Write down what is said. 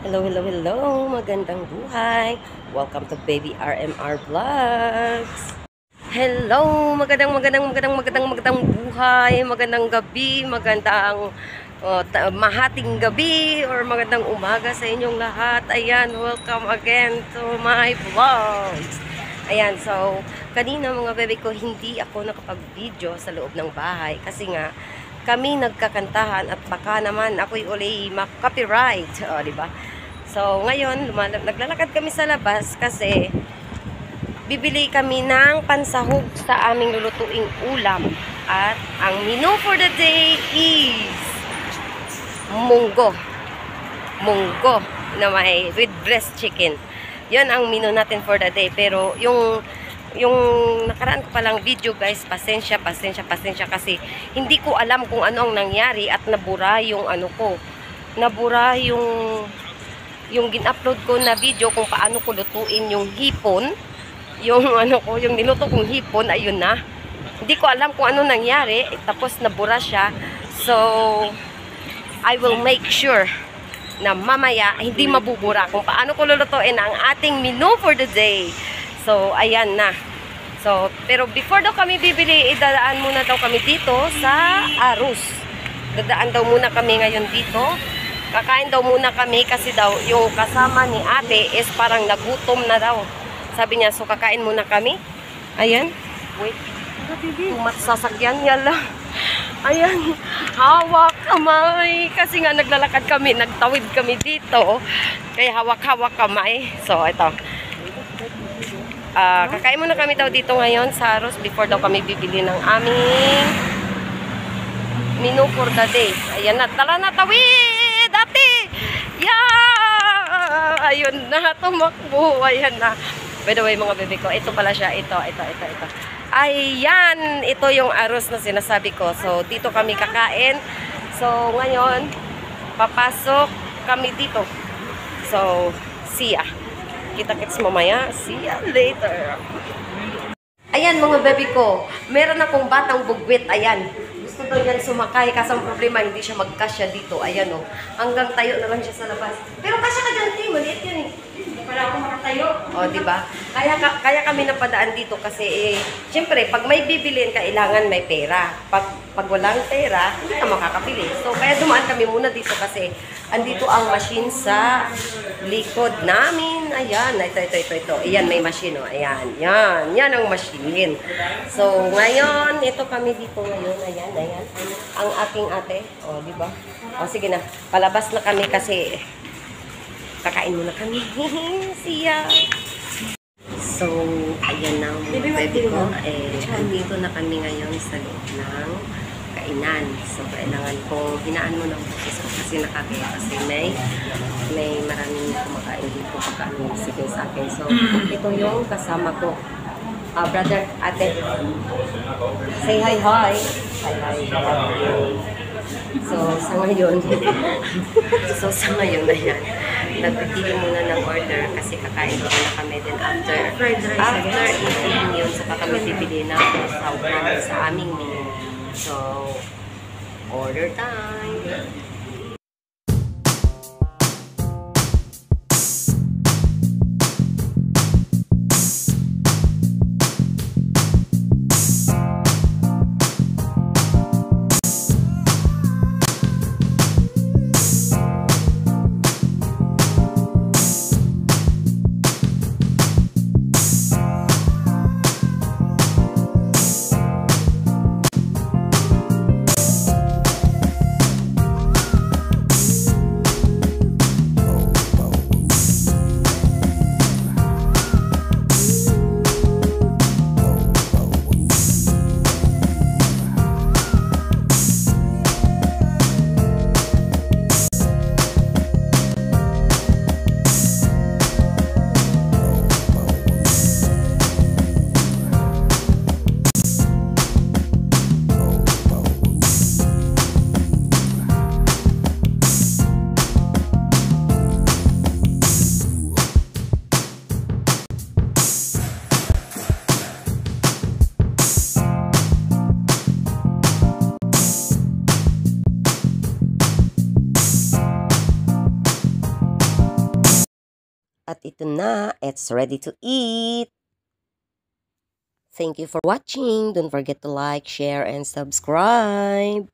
Hello, hello, hello! Magandang buhay! Welcome to Baby RMR Vlogs! Hello! Magandang buhay! Magandang gabi! Mahating gabi or magandang umaga sa inyong lahat. Ayan, welcome again to my vlogs! Ayan, so, kanina mga bebe ko, hindi ako nakapag-video sa loob ng bahay kasi nga, kami nagkakantahan at baka naman ako'y uli copyright, di ba? So, ngayon, naglalakad kami sa labas kasi bibili kami ng pansahog sa aming lulutuing ulam. At ang menu for the day is munggo. Munggo na may with breast chicken. Yan ang menu natin for the day. Pero yung nakaraan ko palang video guys, pasensya kasi hindi ko alam kung ano ang nangyari at nabura yung ano ko. Nabura yung gin-upload ko na video kung paano ko lutuin yung hipon, yung yung niluto kong hipon, ayun na. Hindi ko alam kung ano nangyari, tapos nabura siya. So, I will make sure na mamaya hindi mabubura kung paano ko lulutuin ang ating menu for the day. So, ayan na. So, pero before daw kami bibili, idadaan muna daw kami dito sa Arus. Dadaan daw muna kami ngayon dito. Kakain daw muna kami kasi daw yung kasama ni ate is parang nagutom na daw. Sabi niya, so kakain muna kami. Ayan. Wait. Sasakyan yala. Ayan. Hawak kamay. Kasi nga naglalakad kami, nagtawid kami dito. Kaya hawak-hawak kamay. So, ito. Kakain muna kami daw dito ngayon sa Aros before daw kami bibili ng aming menu for the day. Ayan na. Tala na, tawid! Dati! Yeah! Ayun na, tumakbo. Ayan na. By the way, mga bebe ko, ito pala siya. Ito. Ayan! Ito yung Aros na sinasabi ko. So, dito kami kakain. So, ngayon, papasok kami dito. So, see ya. Kita-kits mamaya. See ya later. Ayan, mga bebe ko. Meron akong batang bugwit. Ayan. Gusto daw yan sumakay, kasi ang problema hindi siya magkasya dito. Ayan o. Hanggang tayo na lang siya sa labas. Pero kasya ka dyan, Tim. Maliit yun eh. Hindi pala ako makatayo. O, diba? Kaya kami napadaan dito kasi, syempre, pag may bibilin, kailangan may pera. Pag walang pera, hindi ka makakapili. So, kaya dumaan kami muna dito kasi andito ang machine sa likod namin. Ayan. Ito. Ayan, may machine o. Ayan. Yan ang machine. So, ngayon, ito kami dito ngayon. Ayan. Ang aking ate. O, diba? O, sige na. Palabas na kami kasi kakain muna kami. Siya. So, ayan na mga baby ko. Andito na kami ngayon sa loob ng kainan. So, kailangan kong hinaan mo ng bukis ko kasi nakakaya kasi may maraming kumakain dito pagkaano sige sa akin. So, ito yung kasama ko. Brother, ate. Say hi. Hi. So, sa ngayon na yan. Nagpipili muna ng order kasi kakain muna kami din after eating yun. Saka kami bibili ng sahog namin sa aming menu. So, order time! At ito na, it's ready to eat. Thank you for watching. Don't forget to like, share, and subscribe.